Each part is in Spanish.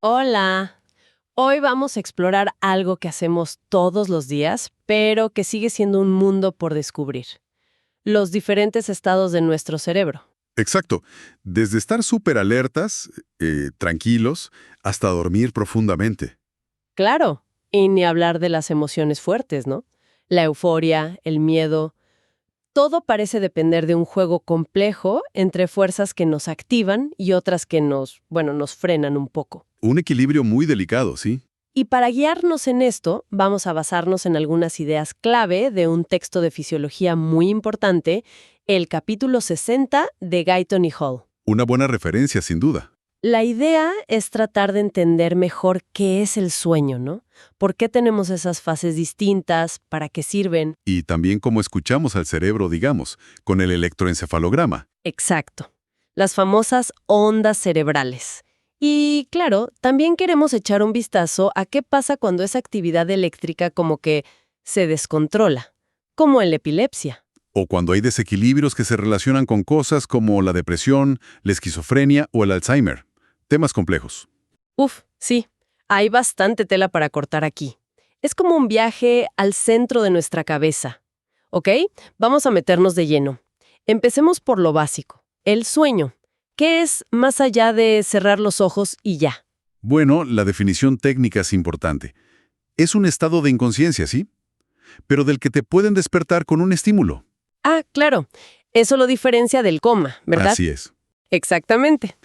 Hola. Hoy vamos a explorar algo que hacemos todos los días, pero que sigue siendo un mundo por descubrir. Los diferentes estados de nuestro cerebro. Exacto. Desde estar súper alertas, tranquilos, hasta dormir profundamente. Claro, y ni hablar de las emociones fuertes, ¿no? La euforia, el miedo. Todo parece depender de un juego complejo entre fuerzas que nos activan y otras que nos frenan un poco. Un equilibrio muy delicado, ¿sí? Y para guiarnos en esto, vamos a basarnos en algunas ideas clave de un texto de fisiología muy importante, el capítulo 60 de Guyton y Hall. Una buena referencia, sin duda. La idea es tratar de entender mejor qué es el sueño, ¿no? ¿Por qué tenemos esas fases distintas? ¿Para qué sirven? Y también cómo escuchamos al cerebro, digamos, con el electroencefalograma. Exacto. Las famosas ondas cerebrales. Y claro, también queremos echar un vistazo a qué pasa cuando esa actividad eléctrica como que se descontrola, como en la epilepsia. O cuando hay desequilibrios que se relacionan con cosas como la depresión, la esquizofrenia o el Alzheimer. Temas complejos. Uf, sí, hay bastante tela para cortar aquí. Es como un viaje al centro de nuestra cabeza. ¿Ok? Vamos a meternos de lleno. Empecemos por lo básico, el sueño. ¿Qué es más allá de cerrar los ojos y ya? Bueno, la definición técnica es importante. Es un estado de inconsciencia, ¿sí? Pero del que te pueden despertar con un estímulo. Ah, claro. Eso lo diferencia del coma, ¿verdad? Así es. Exactamente.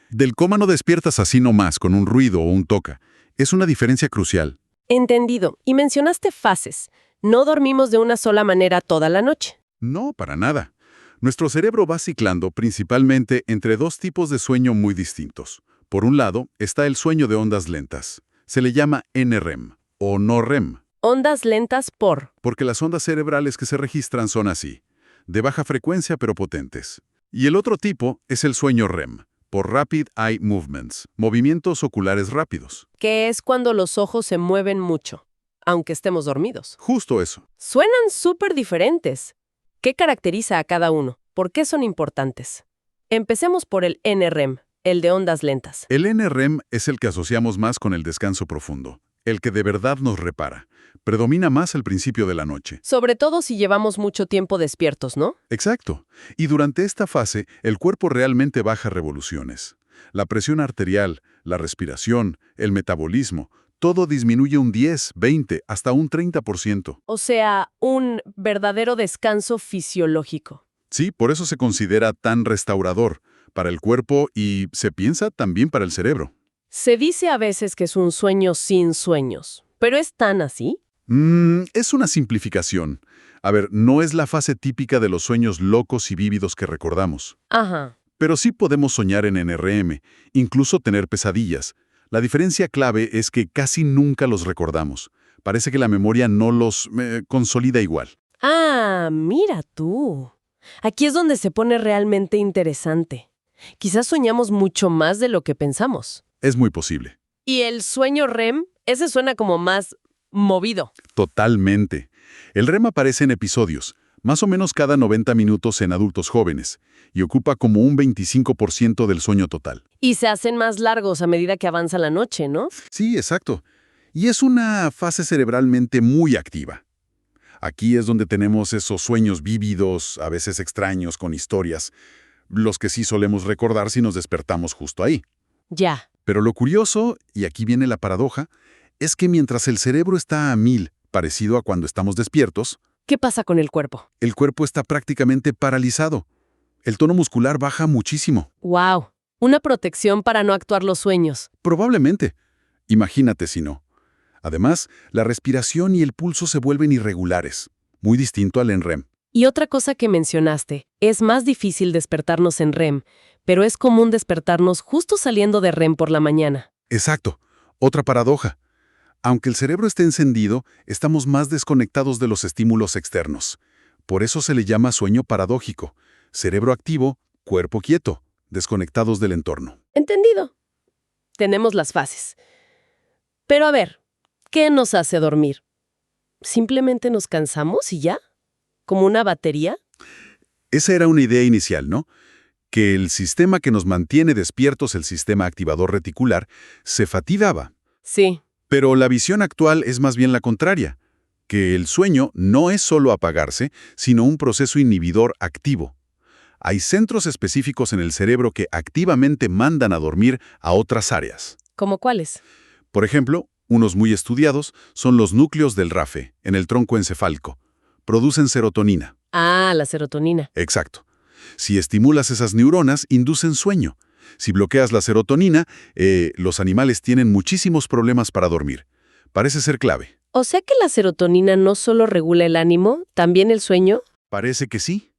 Del coma no despiertas así nomás, con un ruido o un toca. Es una diferencia crucial. Entendido. Y mencionaste fases. No dormimos de una sola manera toda la noche. No, para nada. Nuestro cerebro va ciclando principalmente entre dos tipos de sueño muy distintos. Por un lado, está el sueño de ondas lentas. Se le llama NREM o no REM, Ondas lentas por. porque las ondas cerebrales que se registran son así, de baja frecuencia pero potentes. Y el otro tipo es el sueño REM, por Rapid Eye Movements, movimientos oculares rápidos. Que es cuando los ojos se mueven mucho, aunque estemos dormidos. Justo eso. Suenan súper diferentes. ¿Qué caracteriza a cada uno? ¿Por qué son importantes? Empecemos por el NREM, el de ondas lentas. El NREM es el que asociamos más con el descanso profundo, el que de verdad nos repara. Predomina más al principio de la noche. Sobre todo si llevamos mucho tiempo despiertos, ¿no? Exacto. Y durante esta fase, el cuerpo realmente baja revoluciones. La presión arterial, la respiración, el metabolismo, todo disminuye un 10, 20, hasta un 30%. O sea, un verdadero descanso fisiológico. Sí, por eso se considera tan restaurador para el cuerpo y se piensa también para el cerebro. Se dice a veces que es un sueño sin sueños, pero ¿es tan así? Es una simplificación. A ver, no es la fase típica de los sueños locos y vívidos que recordamos. Ajá. Pero sí podemos soñar en NRM, incluso tener pesadillas. La diferencia clave es que casi nunca los recordamos. Parece que la memoria no los consolida igual. Ah, mira tú. Aquí es donde se pone realmente interesante. Quizás soñamos mucho más de lo que pensamos. Es muy posible. Y el sueño REM, ese suena como más movido. Totalmente. El REM aparece en episodios, más o menos cada 90 minutos en adultos jóvenes, y ocupa como un 25% del sueño total. Y se hacen más largos a medida que avanza la noche, ¿no? Sí, exacto. Y es una fase cerebralmente muy activa. Aquí es donde tenemos esos sueños vívidos, a veces extraños, con historias, los que sí solemos recordar si nos despertamos justo ahí. Ya. Pero lo curioso, y aquí viene la paradoja, es que mientras el cerebro está a 1000, parecido a cuando estamos despiertos, ¿Qué pasa con el cuerpo? el cuerpo está prácticamente paralizado. El tono muscular baja muchísimo. ¡Wow! Una protección para no actuar los sueños. Probablemente. Imagínate si no. Además, la respiración y el pulso se vuelven irregulares, muy distinto al NREM. Y otra cosa que mencionaste, es más difícil despertarnos en REM, pero es común despertarnos justo saliendo de REM por la mañana. Exacto. Otra paradoja. Aunque el cerebro esté encendido, estamos más desconectados de los estímulos externos. Por eso se le llama sueño paradójico. Cerebro activo, cuerpo quieto, desconectados del entorno. ¿Entendido? Tenemos las fases. Pero a ver, ¿qué nos hace dormir? ¿Simplemente nos cansamos y ya? ¿Como una batería? Esa era una idea inicial, ¿no? Que el sistema que nos mantiene despiertos, el sistema activador reticular, se fatigaba. Sí. Pero la visión actual es más bien la contraria, que el sueño no es solo apagarse, sino un proceso inhibidor activo. Hay centros específicos en el cerebro que activamente mandan a dormir a otras áreas. ¿Cómo cuáles? Por ejemplo, unos muy estudiados son los núcleos del RAFE, en el tronco encefálico. Producen serotonina. Ah, la serotonina. Exacto. Si estimulas esas neuronas, inducen sueño. Si bloqueas la serotonina, los animales tienen muchísimos problemas para dormir. Parece ser clave. O sea que la serotonina no solo regula el ánimo, también el sueño. Parece que sí.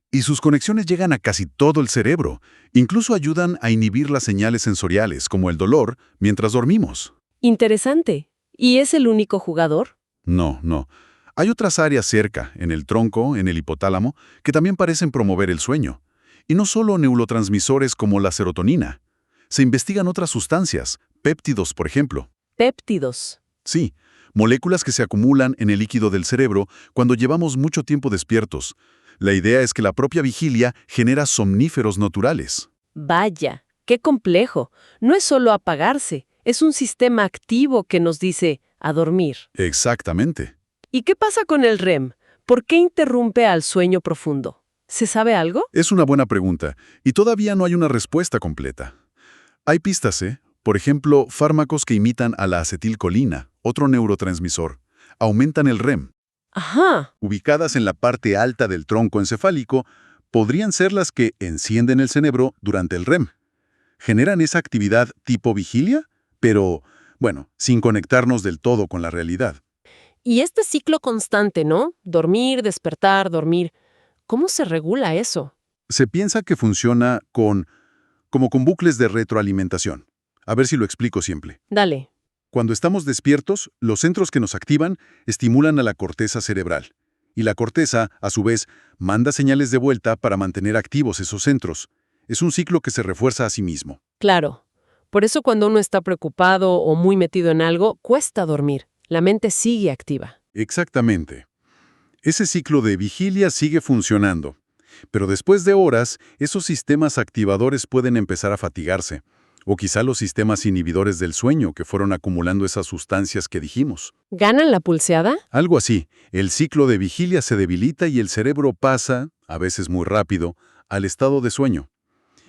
Y sus conexiones llegan a casi todo el cerebro. Incluso ayudan a inhibir las señales sensoriales, como el dolor, mientras dormimos. Interesante. ¿Y es el único jugador? No, no. Hay otras áreas cerca, en el tronco, en el hipotálamo, que también parecen promover el sueño. Y no solo neurotransmisores como la serotonina. Se investigan otras sustancias, péptidos, por ejemplo. Péptidos. Sí, moléculas que se acumulan en el líquido del cerebro cuando llevamos mucho tiempo despiertos. La idea es que la propia vigilia genera somníferos naturales. Vaya, qué complejo. No es solo apagarse, es un sistema activo que nos dice a dormir. Exactamente. ¿Y qué pasa con el REM? ¿Por qué interrumpe al sueño profundo? ¿Se sabe algo? Es una buena pregunta, y todavía no hay una respuesta completa. Hay pistas, ¿eh? Por ejemplo, fármacos que imitan a la acetilcolina, otro neurotransmisor. Aumentan el REM. Ajá. Ubicadas en la parte alta del tronco encefálico, podrían ser las que encienden el cerebro durante el REM. ¿Generan esa actividad tipo vigilia? Pero, bueno, sin conectarnos del todo con la realidad. Y este ciclo constante, ¿no? Dormir, despertar, dormir. ¿Cómo se regula eso? Se piensa que funciona como con bucles de retroalimentación. A ver si lo explico simple. Dale. Cuando estamos despiertos, los centros que nos activan estimulan a la corteza cerebral. Y la corteza, a su vez, manda señales de vuelta para mantener activos esos centros. Es un ciclo que se refuerza a sí mismo. Claro. Por eso cuando uno está preocupado o muy metido en algo, cuesta dormir. La mente sigue activa. Exactamente. Ese ciclo de vigilia sigue funcionando. Pero después de horas, esos sistemas activadores pueden empezar a fatigarse. O quizá los sistemas inhibidores del sueño que fueron acumulando esas sustancias que dijimos. ¿Ganan la pulseada? Algo así. El ciclo de vigilia se debilita y el cerebro pasa, a veces muy rápido, al estado de sueño.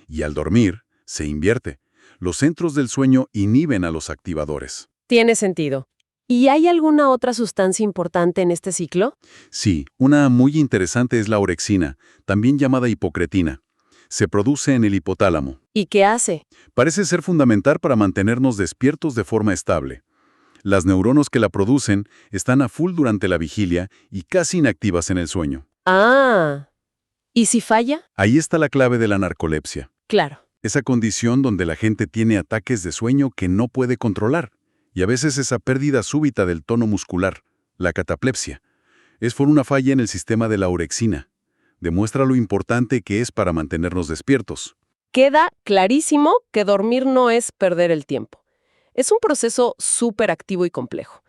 Y al dormir, se invierte. Los centros del sueño inhiben a los activadores. Tiene sentido. ¿Y hay alguna otra sustancia importante en este ciclo? Sí, una muy interesante es la orexina, también llamada hipocretina. Se produce en el hipotálamo. ¿Y qué hace? Parece ser fundamental para mantenernos despiertos de forma estable. Las neuronas que la producen están a full durante la vigilia y casi inactivas en el sueño. Ah. ¿Y si falla? Ahí está la clave de la narcolepsia. Claro. Esa condición donde la gente tiene ataques de sueño que no puede controlar. Y a veces esa pérdida súbita del tono muscular, la cataplepsia, es por una falla en el sistema de la orexina. Demuestra lo importante que es para mantenernos despiertos. Queda clarísimo que dormir no es perder el tiempo. Es un proceso súper activo y complejo.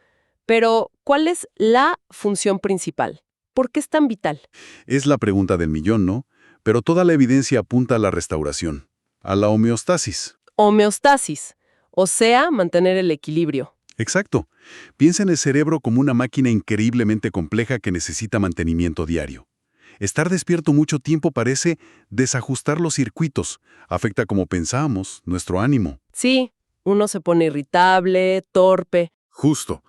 Pero, ¿cuál es la función principal? ¿Por qué es tan vital? Es la pregunta del millón, ¿no? Pero toda la evidencia apunta a la restauración, a la homeostasis. Homeostasis, o sea, mantener el equilibrio. Exacto. Piensa en el cerebro como una máquina increíblemente compleja que necesita mantenimiento diario. Estar despierto mucho tiempo parece desajustar los circuitos, afecta como pensamos, nuestro ánimo. Sí, uno se pone irritable, torpe. Justo.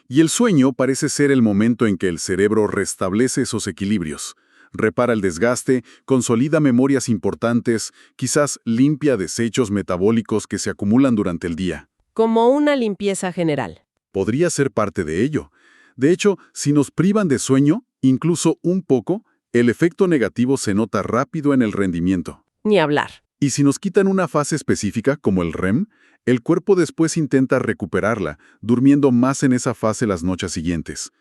Y el sueño parece ser el momento en que el cerebro restablece esos equilibrios, repara el desgaste, consolida memorias importantes, quizás limpia desechos metabólicos que se acumulan durante el día. Como una limpieza general. Podría ser parte de ello. De hecho, si nos privan de sueño, incluso un poco, el efecto negativo se nota rápido en el rendimiento. Ni hablar. Y si nos quitan una fase específica, como el REM, el cuerpo después intenta recuperarla, durmiendo más en esa fase las noches siguientes.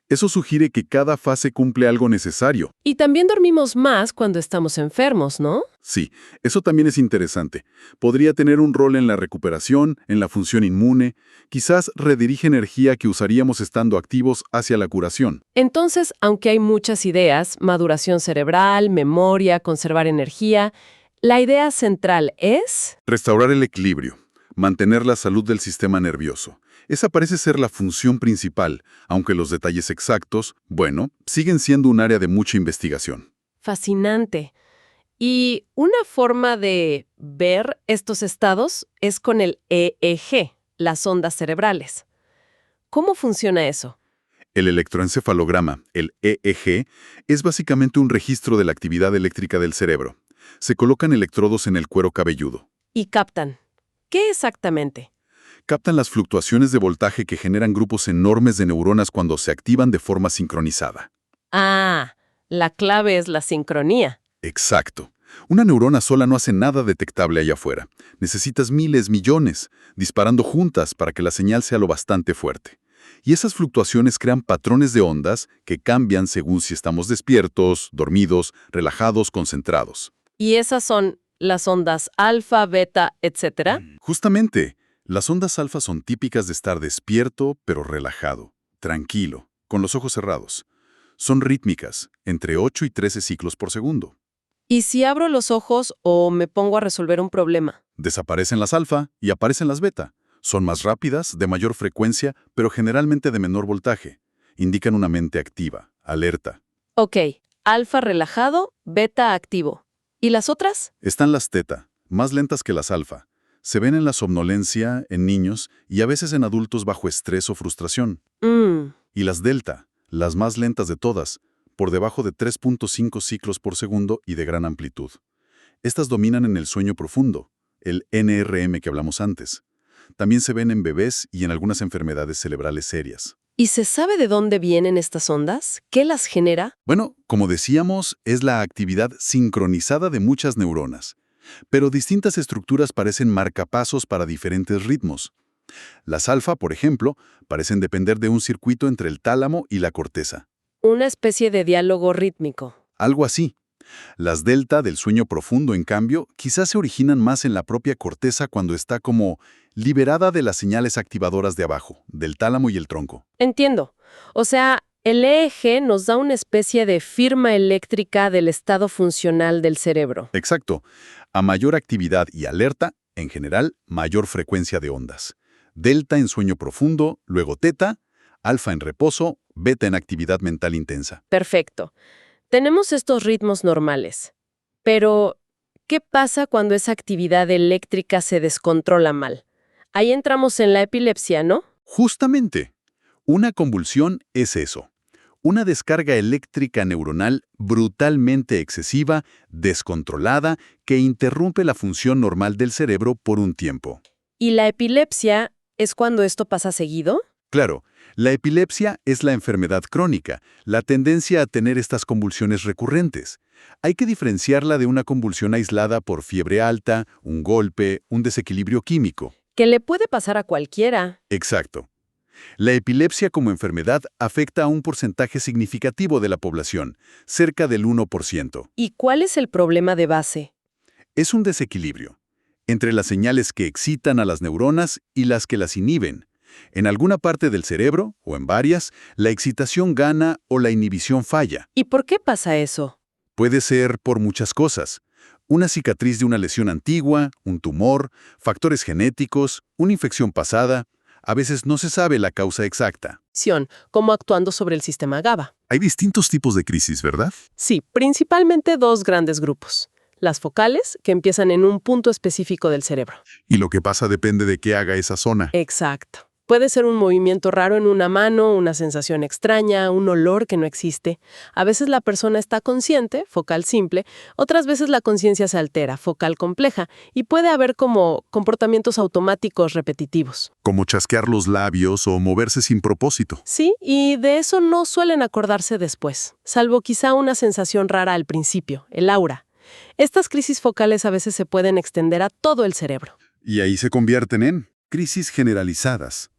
Eso sugiere que cada fase cumple algo necesario. Y también dormimos más cuando estamos enfermos, ¿no? Sí, eso también es interesante. Podría tener un rol en la recuperación, en la función inmune, quizás redirige energía que usaríamos estando activos hacia la curación. Entonces, aunque hay muchas ideas, maduración cerebral, memoria, conservar energía, La idea central es... Restaurar el equilibrio, mantener la salud del sistema nervioso. Esa parece ser la función principal, aunque los detalles exactos, bueno, siguen siendo un área de mucha investigación. Fascinante. Y una forma de ver estos estados es con el EEG, las ondas cerebrales. ¿Cómo funciona eso? El electroencefalograma, el EEG, es básicamente un registro de la actividad eléctrica del cerebro. Se colocan electrodos en el cuero cabelludo. Y captan. ¿Qué exactamente? Captan las fluctuaciones de voltaje que generan grupos enormes de neuronas cuando se activan de forma sincronizada. Ah, la clave es la sincronía. Exacto. Una neurona sola no hace nada detectable allá afuera. Necesitas miles, millones, disparando juntas para que la señal sea lo bastante fuerte. Y esas fluctuaciones crean patrones de ondas que cambian según si estamos despiertos, dormidos, relajados, concentrados. Y esas son las ondas alfa, beta, etc. Justamente, las ondas alfa son típicas de estar despierto, pero relajado, tranquilo, con los ojos cerrados. Son rítmicas, entre 8 y 13 ciclos por segundo. ¿Y si abro los ojos o me pongo a resolver un problema? Desaparecen las alfa y aparecen las beta. Son más rápidas, de mayor frecuencia, pero generalmente de menor voltaje. Indican una mente activa, alerta. Ok, alfa relajado, beta activo. ¿Y las otras? Están las teta, más lentas que las alfa. Se ven en la somnolencia, en niños y a veces en adultos bajo estrés o frustración. Y las delta, las más lentas de todas, por debajo de 3.5 ciclos por segundo y de gran amplitud. Estas dominan en el sueño profundo, el NRM que hablamos antes. También se ven en bebés y en algunas enfermedades cerebrales serias. ¿Y se sabe de dónde vienen estas ondas? ¿Qué las genera? Bueno, como decíamos, es la actividad sincronizada de muchas neuronas. Pero distintas estructuras parecen marcapasos para diferentes ritmos. Las alfa, por ejemplo, parecen depender de un circuito entre el tálamo y la corteza. Una especie de diálogo rítmico. Algo así. Las delta del sueño profundo, en cambio, quizás se originan más en la propia corteza cuando está como liberada de las señales activadoras de abajo, del tálamo y el tronco. Entiendo. O sea, el EEG nos da una especie de firma eléctrica del estado funcional del cerebro. Exacto. A mayor actividad y alerta, en general, mayor frecuencia de ondas. Delta en sueño profundo, luego teta, alfa en reposo, beta en actividad mental intensa. Perfecto. Tenemos estos ritmos normales. Pero, ¿qué pasa cuando esa actividad eléctrica se descontrola mal? Ahí entramos en la epilepsia, ¿no? Justamente, una convulsión es eso. Una descarga eléctrica neuronal brutalmente excesiva, descontrolada, que interrumpe la función normal del cerebro por un tiempo. ¿Y la epilepsia es cuando esto pasa seguido? Claro, la epilepsia es la enfermedad crónica, la tendencia a tener estas convulsiones recurrentes. Hay que diferenciarla de una convulsión aislada por fiebre alta, un golpe, un desequilibrio químico. Que le puede pasar a cualquiera. Exacto. La epilepsia como enfermedad afecta a un porcentaje significativo de la población, cerca del 1%. ¿Y cuál es el problema de base? Es un desequilibrio entre las señales que excitan a las neuronas y las que las inhiben. En alguna parte del cerebro, o en varias, la excitación gana o la inhibición falla. ¿Y por qué pasa eso? Puede ser por muchas cosas. Una cicatriz de una lesión antigua, un tumor, factores genéticos, una infección pasada. A veces no se sabe la causa exacta. Como actuando sobre el sistema GABA. Hay distintos tipos de crisis, ¿verdad? Sí, principalmente dos grandes grupos. Las focales, que empiezan en un punto específico del cerebro. Y lo que pasa depende de qué haga esa zona. Exacto. Puede ser un movimiento raro en una mano, una sensación extraña, un olor que no existe. A veces la persona está consciente, focal simple, otras veces la conciencia se altera, focal compleja, y puede haber como comportamientos automáticos repetitivos. Como chasquear los labios o moverse sin propósito. Sí, y de eso no suelen acordarse después, salvo quizá una sensación rara al principio, el aura. Estas crisis focales a veces se pueden extender a todo el cerebro. Y ahí se convierten en crisis generalizadas.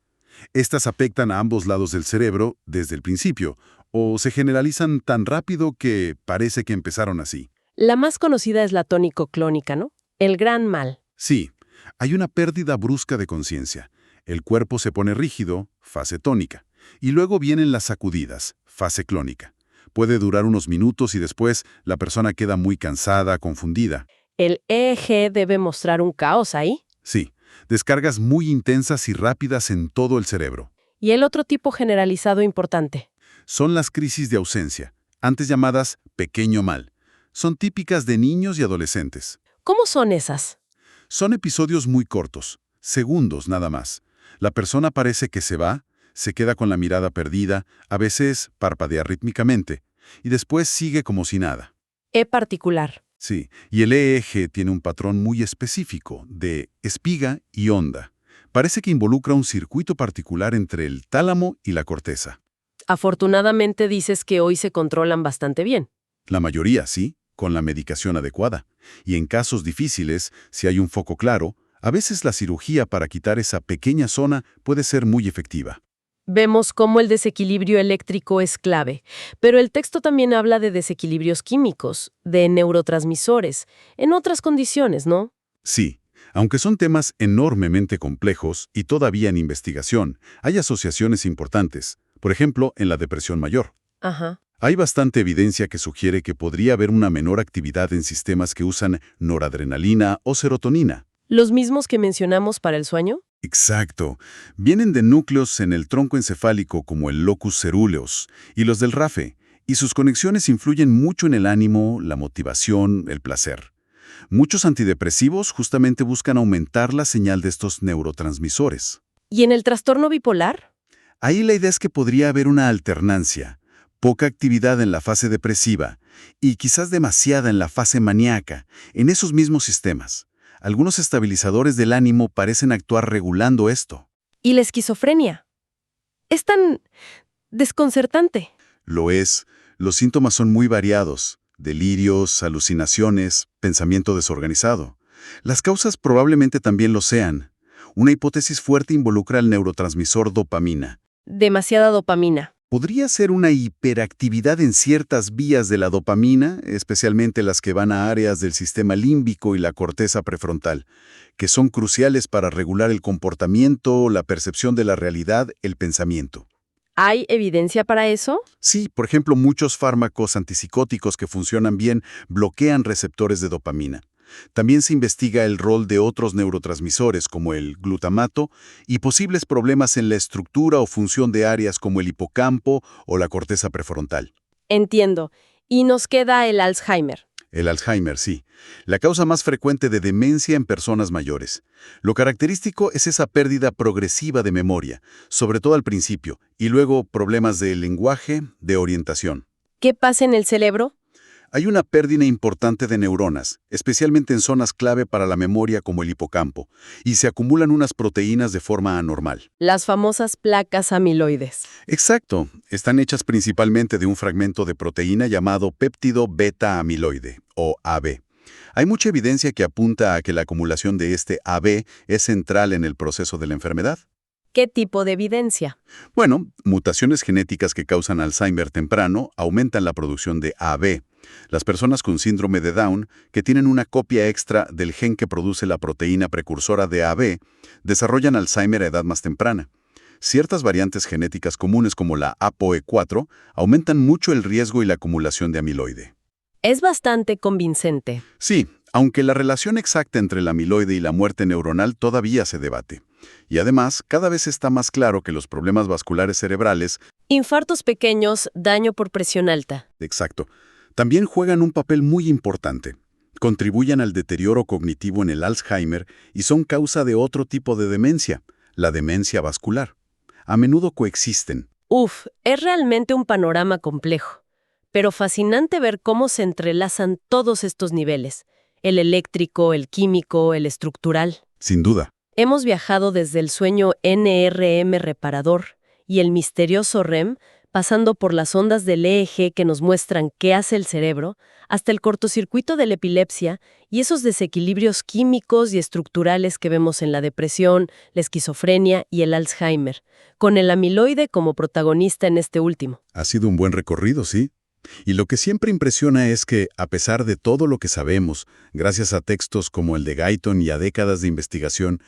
Estas afectan a ambos lados del cerebro desde el principio, o se generalizan tan rápido que parece que empezaron así. La más conocida es la tónico-clónica, ¿no? El gran mal. Sí, hay una pérdida brusca de conciencia. El cuerpo se pone rígido, fase tónica, y luego vienen las sacudidas, fase clónica. Puede durar unos minutos y después la persona queda muy cansada, confundida. El EEG debe mostrar un caos ahí. Sí, descargas muy intensas y rápidas en todo el cerebro. Y el otro tipo generalizado importante. Son las crisis de ausencia, antes llamadas pequeño mal. Son típicas de niños y adolescentes. ¿Cómo son esas? Son episodios muy cortos, segundos nada más. La persona parece que se va, se queda con la mirada perdida, a veces parpadea rítmicamente, y después sigue como si nada. E particular. Sí, y el EEG tiene un patrón muy específico, de espiga y onda. Parece que involucra un circuito particular entre el tálamo y la corteza. Afortunadamente dices que hoy se controlan bastante bien. La mayoría, sí, con la medicación adecuada. Y en casos difíciles, si hay un foco claro, a veces la cirugía para quitar esa pequeña zona puede ser muy efectiva. Vemos cómo el desequilibrio eléctrico es clave, pero el texto también habla de desequilibrios químicos, de neurotransmisores, en otras condiciones, ¿no? Sí, aunque son temas enormemente complejos y todavía en investigación, hay asociaciones importantes, por ejemplo, en la depresión mayor. Ajá. Hay bastante evidencia que sugiere que podría haber una menor actividad en sistemas que usan noradrenalina o serotonina. ¿Los mismos que mencionamos para el sueño? Exacto. Vienen de núcleos en el tronco encefálico como el locus coeruleus y los del RAFE, y sus conexiones influyen mucho en el ánimo, la motivación, el placer. Muchos antidepresivos justamente buscan aumentar la señal de estos neurotransmisores. ¿Y en el trastorno bipolar? Ahí la idea es que podría haber una alternancia, poca actividad en la fase depresiva y quizás demasiada en la fase maníaca, en esos mismos sistemas. Algunos estabilizadores del ánimo parecen actuar regulando esto. ¿Y la esquizofrenia? Es tan desconcertante. Lo es, los síntomas son muy variados, delirios, alucinaciones, pensamiento desorganizado. Las causas probablemente también lo sean. Una hipótesis fuerte involucra al neurotransmisor dopamina. Demasiada dopamina. Podría ser una hiperactividad en ciertas vías de la dopamina, especialmente las que van a áreas del sistema límbico y la corteza prefrontal, que son cruciales para regular el comportamiento, la percepción de la realidad, el pensamiento. ¿Hay evidencia para eso? Sí, por ejemplo, muchos fármacos antipsicóticos que funcionan bien bloquean receptores de dopamina. También se investiga el rol de otros neurotransmisores como el glutamato y posibles problemas en la estructura o función de áreas como el hipocampo o la corteza prefrontal. Entiendo. Y nos queda el Alzheimer. El Alzheimer, sí. La causa más frecuente de demencia en personas mayores. Lo característico es esa pérdida progresiva de memoria, sobre todo al principio, y luego problemas de lenguaje, de orientación. ¿Qué pasa en el cerebro? Hay una pérdida importante de neuronas, especialmente en zonas clave para la memoria como el hipocampo, y se acumulan unas proteínas de forma anormal. Las famosas placas amiloides. Exacto, están hechas principalmente de un fragmento de proteína llamado péptido beta-amiloide, o AB. Hay mucha evidencia que apunta a que la acumulación de este AB es central en el proceso de la enfermedad. ¿Qué tipo de evidencia? Bueno, mutaciones genéticas que causan Alzheimer temprano aumentan la producción de AB. Las personas con síndrome de Down, que tienen una copia extra del gen que produce la proteína precursora de AB, desarrollan Alzheimer a edad más temprana. Ciertas variantes genéticas comunes como la APOE4 aumentan mucho el riesgo y la acumulación de amiloide. Es bastante convincente. Sí, aunque la relación exacta entre el amiloide y la muerte neuronal todavía se debate. Y además, cada vez está más claro que los problemas vasculares cerebrales, Infartos pequeños, daño por presión alta. exacto, también juegan un papel muy importante. Contribuyen al deterioro cognitivo en el Alzheimer y son causa de otro tipo de demencia, la demencia vascular. A menudo coexisten. Uf, es realmente un panorama complejo, pero fascinante ver cómo se entrelazan todos estos niveles, el eléctrico, el químico, el estructural. Sin duda. Hemos viajado desde el sueño NRM reparador y el misterioso REM, pasando por las ondas del EEG que nos muestran qué hace el cerebro, hasta el cortocircuito de la epilepsia y esos desequilibrios químicos y estructurales que vemos en la depresión, la esquizofrenia y el Alzheimer, con el amiloide como protagonista en este último. Ha sido un buen recorrido, sí. Y lo que siempre impresiona es que, a pesar de todo lo que sabemos, gracias a textos como el de Guyton y a décadas de investigación,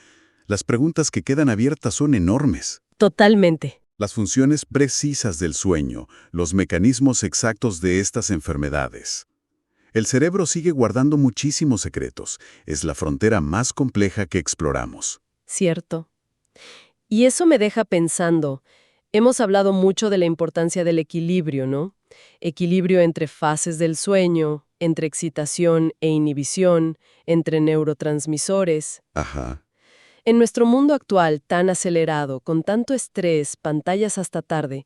las preguntas que quedan abiertas son enormes. Totalmente. Las funciones precisas del sueño, los mecanismos exactos de estas enfermedades. El cerebro sigue guardando muchísimos secretos. Es la frontera más compleja que exploramos. Cierto. Y eso me deja pensando. Hemos hablado mucho de la importancia del equilibrio, ¿no? Equilibrio entre fases del sueño, entre excitación e inhibición, entre neurotransmisores. Ajá. En nuestro mundo actual tan acelerado, con tanto estrés, pantallas hasta tarde,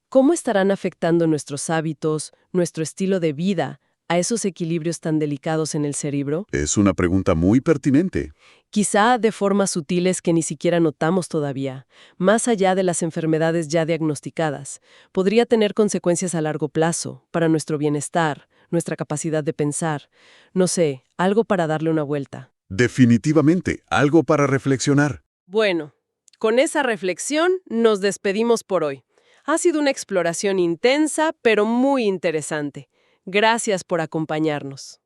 ¿cómo estarán afectando nuestros hábitos, nuestro estilo de vida, a esos equilibrios tan delicados en el cerebro? Es una pregunta muy pertinente. Quizá de formas sutiles que ni siquiera notamos todavía, más allá de las enfermedades ya diagnosticadas. Podría tener consecuencias a largo plazo, para nuestro bienestar, nuestra capacidad de pensar. No sé, algo para darle una vuelta. Definitivamente, algo para reflexionar. Bueno, con esa reflexión nos despedimos por hoy. Ha sido una exploración intensa, pero muy interesante. Gracias por acompañarnos.